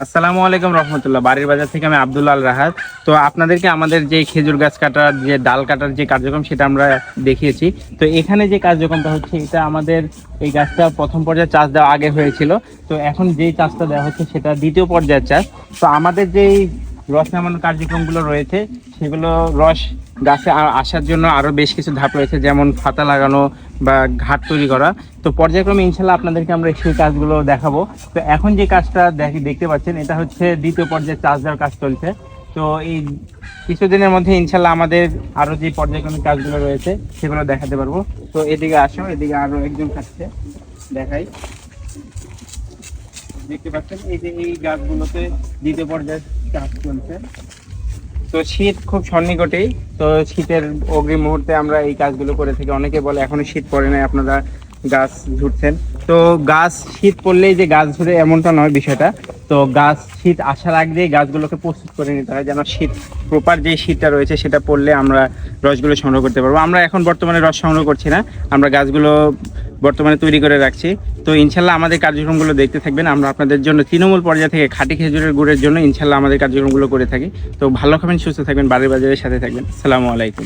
আসসালামু আলাইকুম রহমতুল্লাহ। বাড়ির বাজার থেকে আমি আব্দুল্লাহ আল রাহাত। তো আপনাদেরকে আমাদের যে খেজুর গাছ কাটার যে ডাল কাটার যে কার্যক্রম সেটা আমরা দেখিয়েছি। তো এখানে যে কার্যক্রমটা হচ্ছে এটা আমাদের এই গাছটা প্রথম পর্যায়ে চাষ দেওয়া আগে হয়েছিল। তো এখন যেই চাষটা দেওয়া হচ্ছে সেটা দ্বিতীয় পর্যায়ের চাষ। তো আমাদের যেই রস নামানোর কার্যক্রমগুলো রয়েছে সেগুলো রস গাছে আসার জন্য আরো বেশ কিছু ধাপ রয়েছে, যেমন পাতা লাগানো বা ঘাট তৈরি করা। তো পর্যায়ক্রমে ইনশাল্লাহ আপনাদেরকে আমরা সেই কাজগুলো দেখাবো। তো এখন যে কাজটা দেখতে পাচ্ছেন এটা হচ্ছে দ্বিতীয় পর্যায়ে চাষ দেওয়ার কাজ চলছে। তো এই কিছুদিনের মধ্যে ইনশাল্লাহ আমাদের আরো যে পর্যায়ক্রমিক কাজগুলো রয়েছে সেগুলো দেখাতে পারবো। তো এদিকে আসো, এদিকে আরো একজন থাকছে, দেখাই। দেখতে পাচ্ছেন এই যে এই গাছগুলোতে দ্বিতীয় পর্যায়ে চাষ চলছে। তো শীত খুব সন্নিকটেই, তো শীতের অগ্রিম মুহূর্তে আমরা এই কাজগুলো করে থাকি। অনেকে বলে এখনো শীত পড়ে নাই, আপনারা গাছ ঝুড়ছেন। তো গাছ শীত পড়লেই যে গাছ ঝরে এমনটা নয় বিষয়টা। তো গাছ শীত আসার আগে গাছগুলোকে প্রস্তুত করে নিতে হয়, যেন শীত প্রপার যে শীতটা রয়েছে সেটা পড়লে আমরা রসগুলো সংগ্রহ করতে পারবো। আমরা এখন বর্তমানে রস সংগ্রহ করছি না, আমরা গাছগুলো বর্তমানে তৈরি করে রাখছি। তো ইনশাল্লাহ আমাদের কার্যক্রমগুলো দেখতে থাকবেন। আমরা আপনাদের জন্য তৃণমূল পর্যায় থেকে খাঁটি খেজুরের গুড়ের জন্য ইনশাল্লাহ আমাদের কার্যক্রমগুলো করে থাকি। তো ভালো খাবেন, সুস্থ থাকবেন, বাড়ির বাজারের সাথে থাকবেন। আসসালামু আলাইকুম।